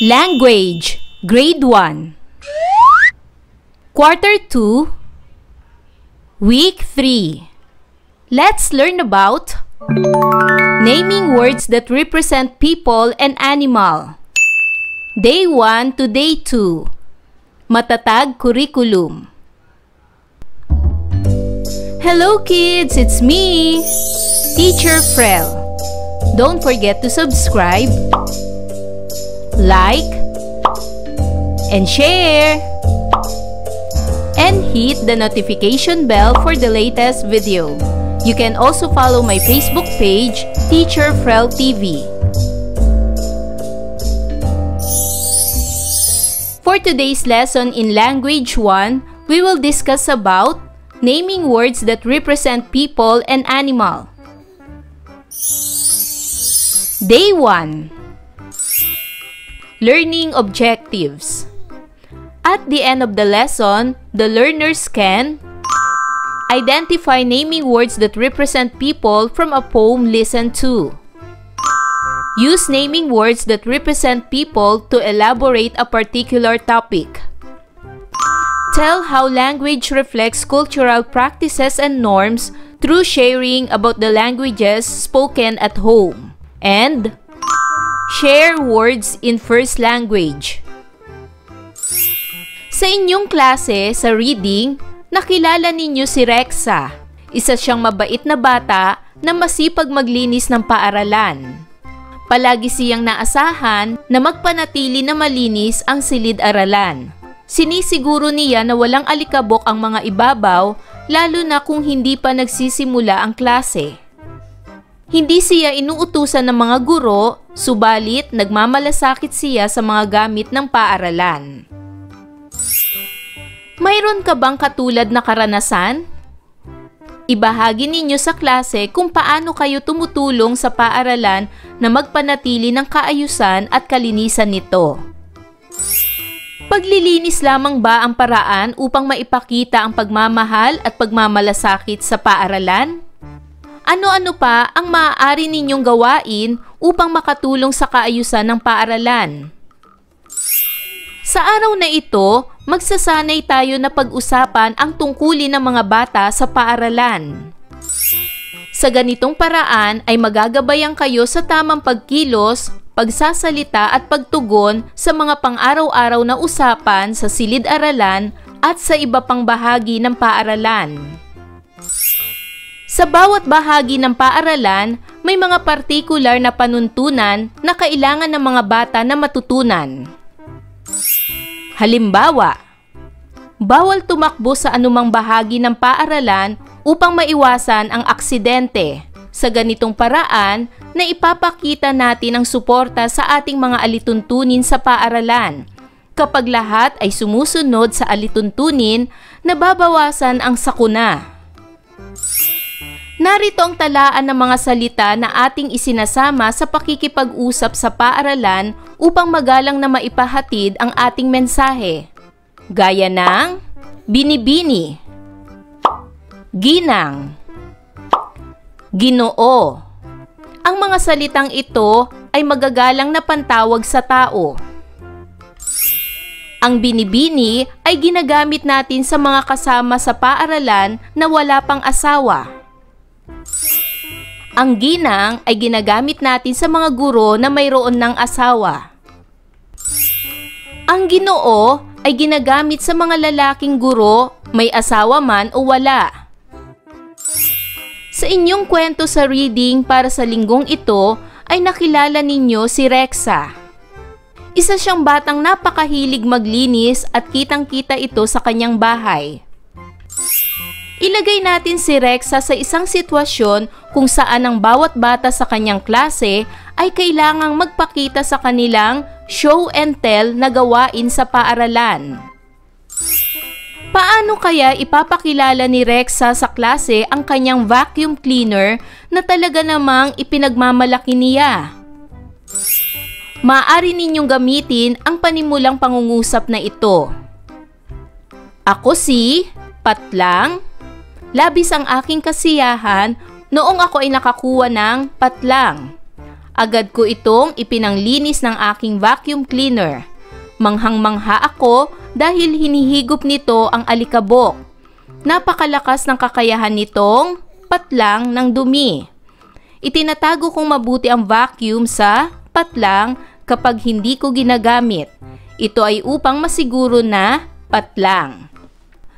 Language, Grade 1, Quarter 2, Week 3. Let's learn about naming words that represent people and animal. Day 1 to Day 2. Matatag Curriculum. Hello kids, it's me, Teacher Frel. Don't forget to subscribe, like, and share, and hit the notification bell for the latest video. You can also follow my Facebook page, Teacher Frel TV. For today's lesson in Language 1, we will discuss about naming words that represent people and animal. Day 1. Learning objectives. At the end of the lesson, the learners can identify naming words that represent people from a poem listened to. Use naming words that represent people to elaborate a particular topic. Tell how language reflects cultural practices and norms through sharing about the languages spoken at home. And share words in first language. Sa inyong klase sa reading, nakilala ninyo si Rexa. Isa siyang mabait na bata na masipag maglinis ng paaralan. Palagi siyang naasahan na magpanatili na malinis ang silid-aralan. Sinisiguro niya na walang alikabok ang mga ibabaw, lalo na kung hindi pa nagsisimula ang klase. Hindi siya inuutusan ng mga guro, subalit nagmamalasakit siya sa mga gamit ng paaralan. Mayroon ka bang katulad na karanasan? Ibahagi ninyo sa klase kung paano kayo tumutulong sa paaralan na magpanatili ng kaayusan at kalinisan nito. Paglilinis lamang ba ang paraan upang maipakita ang pagmamahal at pagmamalasakit sa paaralan? Ano-ano pa ang maaari ninyong gawain upang makatulong sa kaayusan ng paaralan? Sa araw na ito, magsasanay tayo na pag-usapan ang tungkulin ng mga bata sa paaralan. Sa ganitong paraan ay magagabayan kayo sa tamang pagkilos, pagsasalita at pagtugon sa mga pang-araw-araw na usapan sa silid-aralan at sa iba pang bahagi ng paaralan. Sa bawat bahagi ng paaralan, may mga partikular na panuntunan na kailangan ng mga bata na matutunan. Halimbawa, bawal tumakbo sa anumang bahagi ng paaralan upang maiwasan ang aksidente. Sa ganitong paraan, na ipapakita natin ang suporta sa ating mga alituntunin sa paaralan. Kapag lahat ay sumusunod sa alituntunin, nababawasan ang sakuna. Narito ang talaan ng mga salita na ating isinasama sa pakikipag-usap sa paaralan upang magalang na maipahatid ang ating mensahe. Gaya ng binibini, ginang, Ginoo. Ang mga salitang ito ay magagalang na pantawag sa tao. Ang binibini ay ginagamit natin sa mga kasama sa paaralan na wala pang asawa. Ang ginang ay ginagamit natin sa mga guro na mayroon ng asawa. Ang Ginoo ay ginagamit sa mga lalaking guro, may asawa man o wala. Sa inyong kwento sa reading para sa linggong ito ay nakilala ninyo si Rexa. Isa siyang batang napakahilig maglinis at kitang-kita ito sa kanyang bahay. Ilagay natin si Rexa sa isang sitwasyon kung saan ang bawat bata sa kanyang klase ay kailangang magpakita sa kanilang show and tell na gawain sa paaralan. Paano kaya ipapakilala ni Rexa sa klase ang kanyang vacuum cleaner na talaga namang ipinagmamalaki niya? Maaari ninyong gamitin ang panimulang pangungusap na ito. Ako si Patlang. Labis ang aking kasiyahan noong ako ay nakakuha ng patlang. Agad ko itong ipinanglinis ng aking vacuum cleaner. Manghang-mangha ako dahil hinihigop nito ang alikabok. Napakalakas ng kakayahan nitong patlang ng dumi. Itinatago kong mabuti ang vacuum sa patlang kapag hindi ko ginagamit. Ito ay upang masiguro na patlang.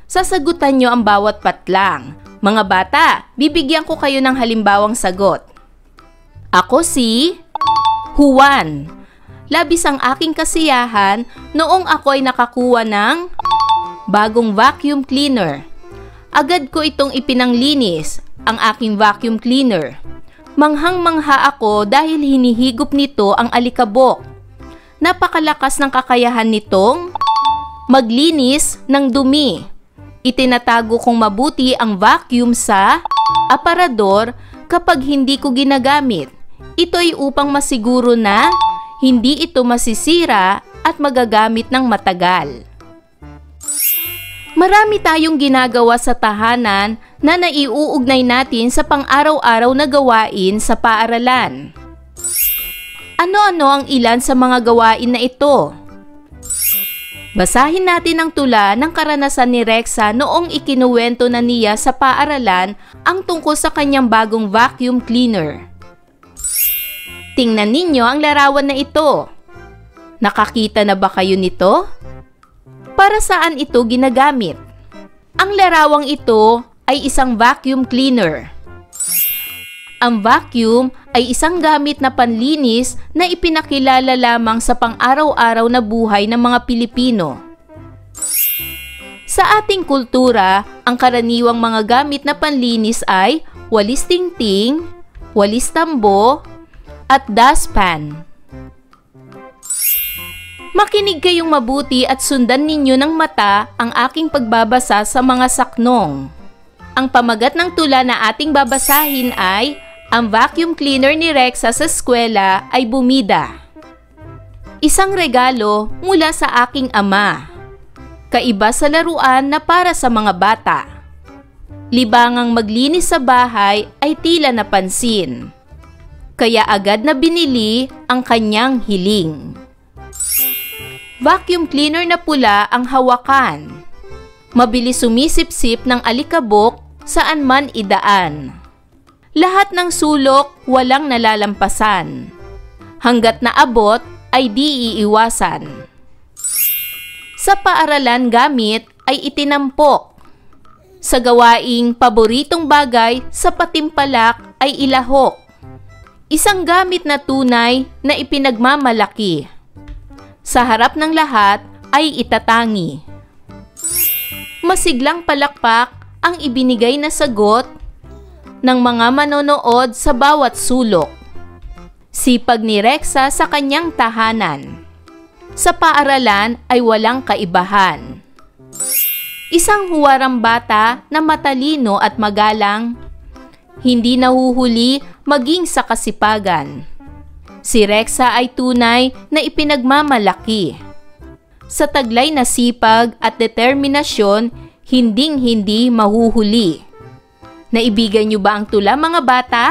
Sasagutan nyo ang bawat patlang. Mga bata, bibigyan ko kayo ng halimbawang sagot. Ako si Juan. Labis ang aking kasiyahan noong ako ay nakakuha ng bagong vacuum cleaner. Agad ko itong ipinanglinis, ang aking vacuum cleaner. Manghang-mangha ako dahil hinihigop nito ang alikabok. Napakalakas ng kakayahan nitong maglinis ng dumi. Itinatago kong mabuti ang vacuum sa aparador kapag hindi ko ginagamit. Ito ay upang masiguro na hindi ito masisira at magagamit ng matagal. Marami tayong ginagawa sa tahanan na naiuugnay natin sa pang-araw-araw na gawain sa paaralan. Ano-ano ang ilan sa mga gawain na ito? Basahin natin ang tula ng karanasan ni Rexa noong ikinuwento na niya sa paaralan ang tungkol sa kanyang bagong vacuum cleaner. Tingnan ninyo ang larawan na ito. Nakakita na ba kayo nito? Para saan ito ginagamit? Ang larawang ito ay isang vacuum cleaner. Ang vacuum ay isang gamit na panlinis na ipinakilala lamang sa pang-araw-araw na buhay ng mga Pilipino. Sa ating kultura, ang karaniwang mga gamit na panlinis ay walis tingting, walis tambo, at dustpan. Makinig kayong mabuti at sundan ninyo ng mata ang aking pagbabasa sa mga saknong. Ang pamagat ng tula na ating babasahin ay ang vacuum cleaner ni Rexa sa eskwela ay bumida. Isang regalo mula sa aking ama. Kaiba sa laruan na para sa mga bata. Libangang maglinis sa bahay ay tila napansin. Kaya agad na binili ang kanyang hiling. Vacuum cleaner na pula ang hawakan. Mabilis sumisip-sip ng alikabok saan man idaan. Lahat ng sulok walang nalalampasan. Hanggat naabot ay di iiwasan. Sa paaralan gamit ay itinampok. Sa gawaing paboritong bagay sa patimpalak ay ilahok. Isang gamit na tunay na ipinagmamalaki. Sa harap ng lahat ay itatangi. Masiglang palakpak ang ibinigay na sagot ng mga manonood sa bawat sulok. Sipag ni Rexa sa kanyang tahanan. Sa paaralan ay walang kaibahan. Isang huwarang bata na matalino at magalang, hindi nahuhuli maging sa kasipagan. Si Rexa ay tunay na ipinagmamalaki. Sa taglay na sipag at determinasyon, hinding-hindi mahuhuli. Naibigan niyo ba ang tula, mga bata?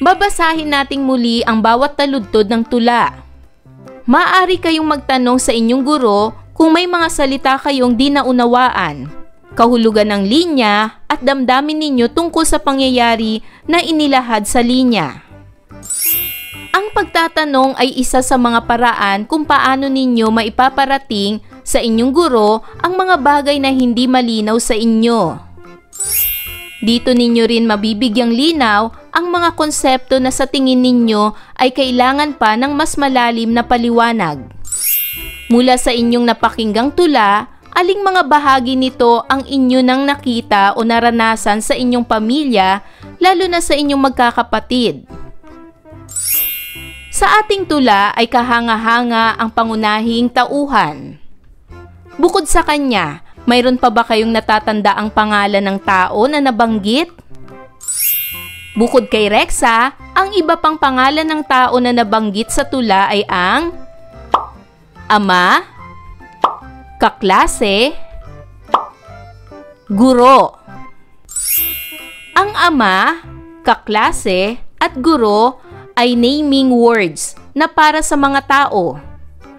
Babasahin nating muli ang bawat taludtod ng tula. Maaari kayong magtanong sa inyong guro kung may mga salita kayong di naunawaan, kahulugan ng linya at damdamin ninyo tungkol sa pangyayari na inilahad sa linya. Ang pagtatanong ay isa sa mga paraan kung paano ninyo maipaparating sa inyong guro ang mga bagay na hindi malinaw sa inyo. Dito ninyo rin mabibigyang linaw ang mga konsepto na sa tingin ninyo ay kailangan pa ng mas malalim na paliwanag. Mula sa inyong napakinggang tula, aling mga bahagi nito ang inyo nang nakita o naranasan sa inyong pamilya, lalo na sa inyong magkakapatid? Sa ating tula ay kahanga-hanga ang pangunahing tauhan. Bukod sa kanya, mayroon pa ba kayong natatanda ang pangalan ng tao na nabanggit? Bukod kay Rexa, ang iba pang pangalan ng tao na nabanggit sa tula ay ang ama, kaklase, guro. Ang ama, kaklase, at guro ay naming words na para sa mga tao.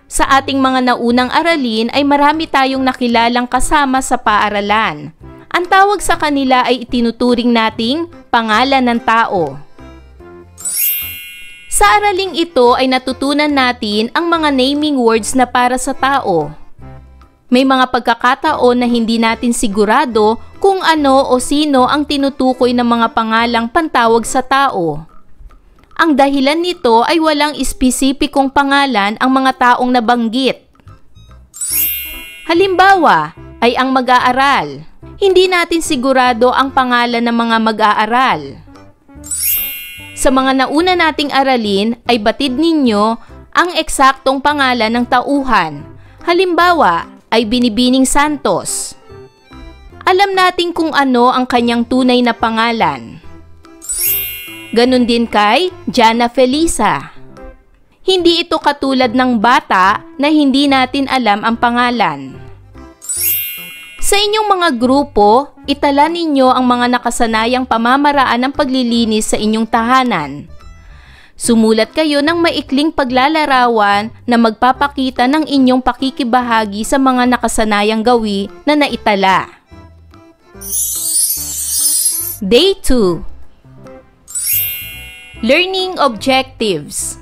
Sa ating mga naunang aralin ay marami tayong nakilalang kasama sa paaralan. Ang tawag sa kanila ay itinuturing nating pangalan ng tao. Sa araling ito ay natutunan natin ang mga naming words na para sa tao. May mga pagkakataon na hindi natin sigurado kung ano o sino ang tinutukoy ng mga pangalang pantawag sa tao. Ang dahilan nito ay walang espesipikong pangalan ang mga taong nabanggit. Halimbawa ay ang mag-aaral. Hindi natin sigurado ang pangalan ng mga mag-aaral. Sa mga nauna nating aralin ay batid ninyo ang eksaktong pangalan ng tauhan. Halimbawa ay Binibining Santos. Alam natin kung ano ang kanyang tunay na pangalan. Ganon din kay Jana Felisa. Hindi ito katulad ng bata na hindi natin alam ang pangalan. Sa inyong mga grupo, itala ninyo ang mga nakasanayang pamamaraan ng paglilinis sa inyong tahanan. Sumulat kayo ng maikling paglalarawan na magpapakita ng inyong pakikibahagi sa mga nakasanayang gawi na naitala. Day 2. Learning objectives.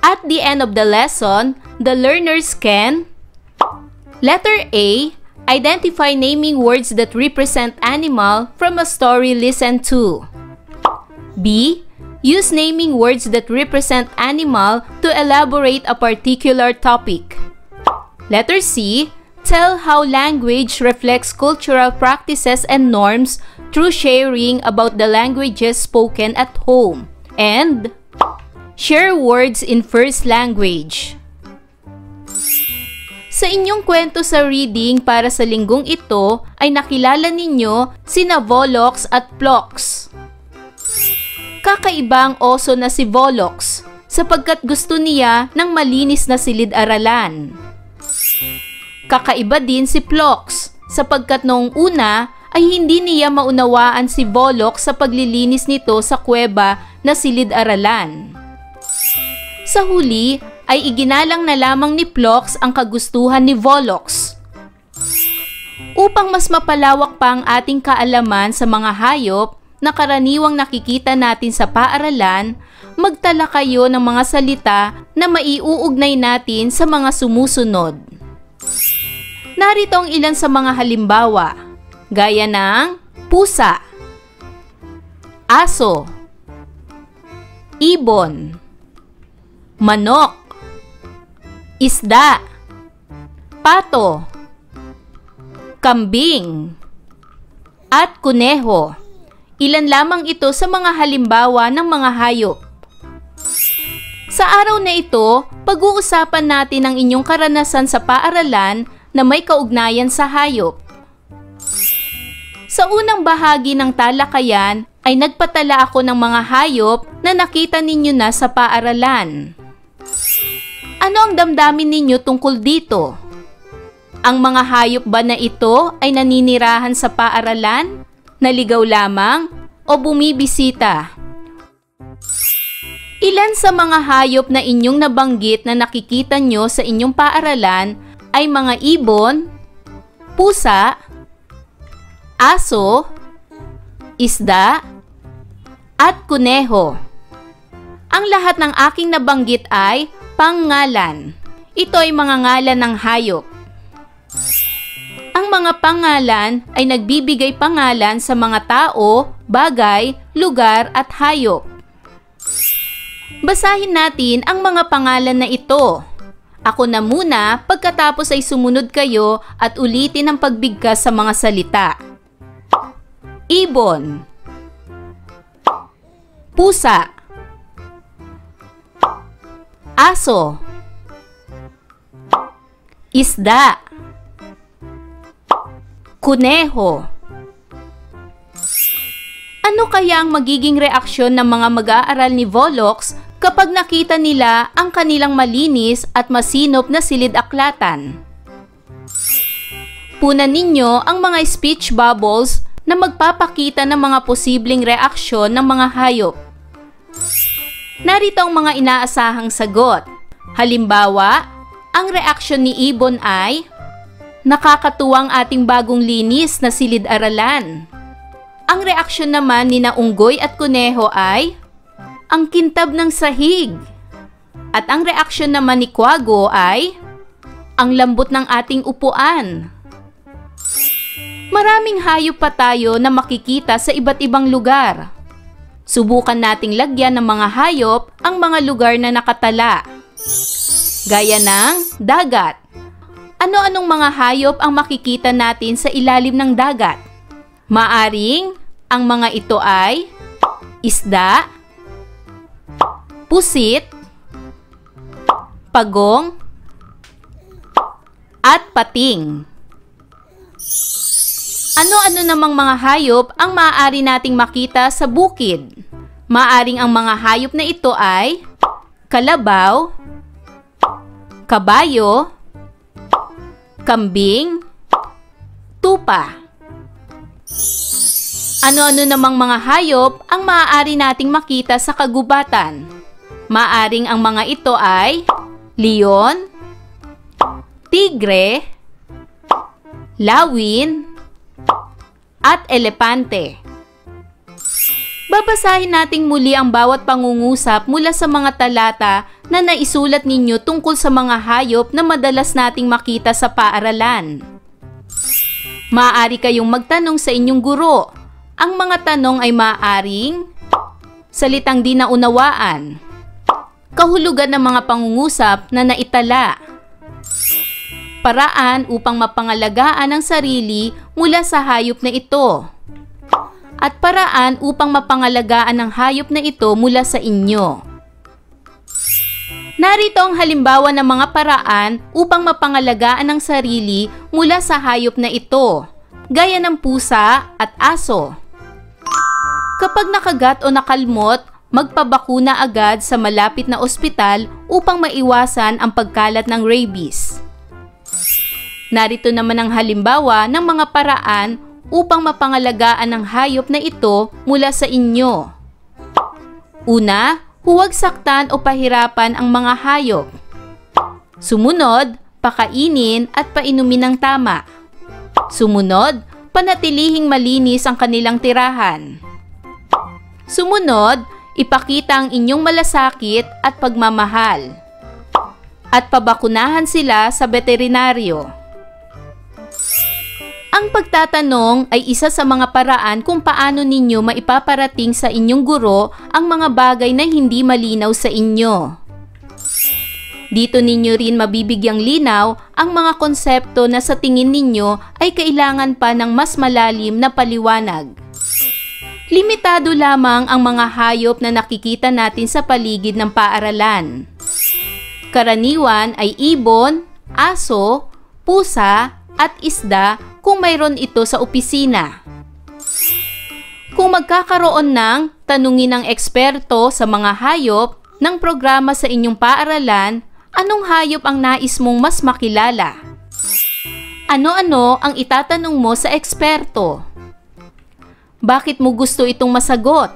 At the end of the lesson, the learners can: Letter A. Identify naming words that represent animal from a story listened to. B. Use naming words that represent animal to elaborate a particular topic. Letter C. Tell how language reflects cultural practices and norms through sharing about the languages spoken at home. And share words in first language. Sa inyong kwento sa reading para sa linggong ito ay nakilala ninyo sina Volox at Plox. Kakaiba ang oso na si Volox sapagkat gusto niya ng malinis na silid-aralan. Kakaiba din si Plox sapagkat noong una ay hindi niya maunawaan si Volox sa paglilinis nito sa kuweba na silid-aralan. Sa huli ay iginalang na lamang ni Plox ang kagustuhan ni Volox. Upang mas mapalawak pa ang ating kaalaman sa mga hayop na karaniwang nakikita natin sa paaralan, magtala kayo ng mga salita na maiuugnay natin sa mga sumusunod. Narito ang ilan sa mga halimbawa, gaya ng pusa, aso, ibon, manok, isda, pato, kambing, at kuneho. Ilan lamang ito sa mga halimbawa ng mga hayop. Sa araw na ito, pag-uusapan natin ang inyong karanasan sa paaralan na may kaugnayan sa hayop. Sa unang bahagi ng talakayan ay nagpatala ako ng mga hayop na nakita ninyo na sa paaralan. Ano ang damdamin ninyo tungkol dito? Ang mga hayop ba na ito ay naninirahan sa paaralan, naligaw lamang, o bumibisita? Ilan sa mga hayop na inyong nabanggit na nakikita nyo sa inyong paaralan ay mga ibon, pusa, aso, isda, at kuneho. Ang lahat ng aking nabanggit ay pangalan. Ito ay mga ngalan ng hayop. Ang mga pangalan ay nagbibigay pangalan sa mga tao, bagay, lugar at hayop. Basahin natin ang mga pangalan na ito. Ako na muna, pagkatapos ay sumunod kayo at ulitin ang pagbigkas sa mga salita. Ibon, pusa, aso, isda, kuneho. Ano kaya ang magiging reaksyon ng mga mag-aaral ni Volox kapag nakita nila ang kanilang malinis at masinop na silid-aklatan? Punan ninyo ang mga speech bubbles na magpapakita ng mga posibleng reaksyon ng mga hayop. Narito ang mga inaasahang sagot. Halimbawa, ang reaksyon ni ibon ay, nakakatuwang ating bagong linis na silid-aralan. Ang reaksyon naman ni unggoy at kuneho ay, ang kintab ng sahig. At ang reaksyon naman ni kwago ay, ang lambot ng ating upuan. Maraming hayop pa tayo na makikita sa iba't ibang lugar. Subukan nating lagyan ng mga hayop ang mga lugar na nakatala. Gaya ng dagat. Ano-anong mga hayop ang makikita natin sa ilalim ng dagat? Maaring ang mga ito ay isda, pusit, pagong, at pating. Ano-ano namang mga hayop ang maaari nating makita sa bukid? Maaring ang mga hayop na ito ay kalabaw, kabayo, kambing, tupa. Ano-ano namang mga hayop ang maaari nating makita sa kagubatan? Maaring ang mga ito ay leon, tigre, lawin, at elepante. Babasahin nating muli ang bawat pangungusap mula sa mga talata na naisulat ninyo tungkol sa mga hayop na madalas nating makita sa paaralan. Maaari kayong magtanong sa inyong guro. Ang mga tanong ay maaaring salitang di naunawaan, kahulugan ng mga pangungusap na naitala, paraan upang mapangalagaan ang sarili mula sa hayop na ito, at paraan upang mapangalagaan ang hayop na ito mula sa inyo. Narito ang halimbawa ng mga paraan upang mapangalagaan ang sarili mula sa hayop na ito, gaya ng pusa at aso. Kapag nakagat o nakalmot, magpabakuna agad sa malapit na ospital upang maiwasan ang pagkalat ng rabies. Narito naman ang halimbawa ng mga paraan upang mapangalagaan ang hayop na ito mula sa inyo. Una, huwag saktan o pahirapan ang mga hayop. Sumunod, pakainin at painumin ng tama. Sumunod, panatilihing malinis ang kanilang tirahan. Sumunod, ipakita ang inyong malasakit at pagmamahal. At pabakunahan sila sa veterinaryo. Ang pagtatanong ay isa sa mga paraan kung paano ninyo maipaparating sa inyong guro ang mga bagay na hindi malinaw sa inyo. Dito ninyo rin mabibigyang linaw ang mga konsepto na sa tingin ninyo ay kailangan pa ng mas malalim na paliwanag. Limitado lamang ang mga hayop na nakikita natin sa paligid ng paaralan. Karaniwan ay ibon, aso, pusa, at isda kung mayroon ito sa opisina. Kung magkakaroon ng tanungin ng eksperto sa mga hayop ng programa sa inyong paaralan, anong hayop ang nais mong mas makilala? Ano-ano ang itatanong mo sa eksperto? Bakit mo gusto itong masagot?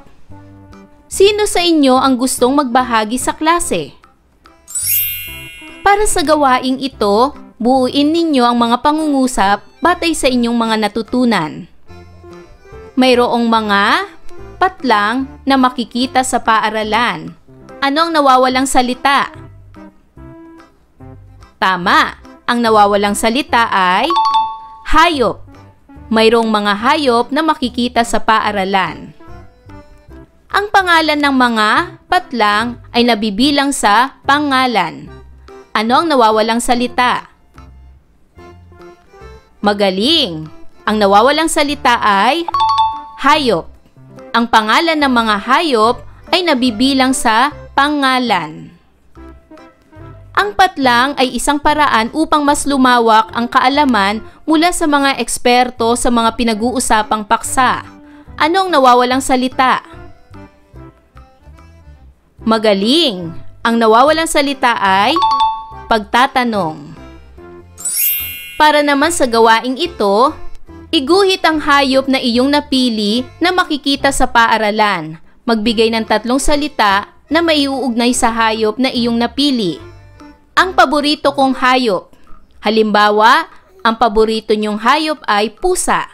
Sino sa inyo ang gustong magbahagi sa klase? Para sa gawaing ito, buuin ninyo ang mga pangungusap batay sa inyong mga natutunan. Mayroong mga patlang na makikita sa paaralan. Ano ang nawawalang salita? Tama, ang nawawalang salita ay hayop. Mayroong mga hayop na makikita sa paaralan. Ang pangalan ng mga patlang ay nabibilang sa pangalan. Ano ang nawawalang salita? Magaling! Ang nawawalang salita ay hayop. Ang pangalan ng mga hayop ay nabibilang sa pangalan. Ang patlang ay isang paraan upang mas lumawak ang kaalaman mula sa mga eksperto sa mga pinag-uusapang paksa. Ano ang nawawalang salita? Magaling! Ang nawawalang salita ay pagtatanong. Para naman sa gawaing ito, iguhit ang hayop na iyong napili na makikita sa paaralan. Magbigay ng 3 salita na maiuugnay sa hayop na iyong napili. Ang paborito kong hayop. Halimbawa, ang paborito niyong hayop ay pusa.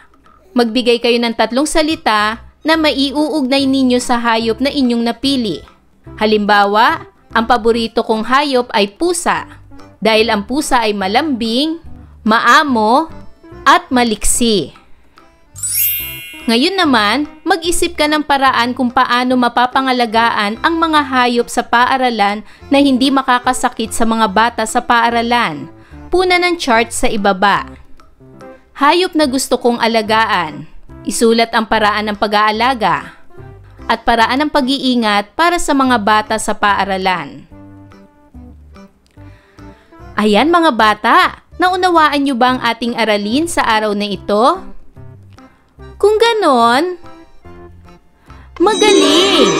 Magbigay kayo ng 3 salita na maiuugnay ninyo sa hayop na inyong napili. Halimbawa, ang paborito kong hayop ay pusa. Dahil ang pusa ay malambing, maamo, at maliksi. Ngayon naman, mag-isip ka ng paraan kung paano mapapangalagaan ang mga hayop sa paaralan na hindi makakasakit sa mga bata sa paaralan. Puna ng chart sa ibaba. Hayop na gusto kong alagaan. Isulat ang paraan ng pag-aalaga at paraan ng pag-iingat para sa mga bata sa paaralan. Ayan mga bata, naunawaan niyo ba ang ating aralin sa araw na ito? Kung ganon, magaling!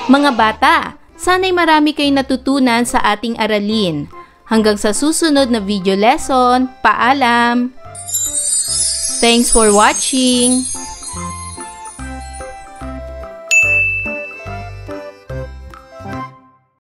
Mga bata, sana'y marami kayong natutunan sa ating aralin. Hanggang sa susunod na video lesson, paalam! Thanks for watching!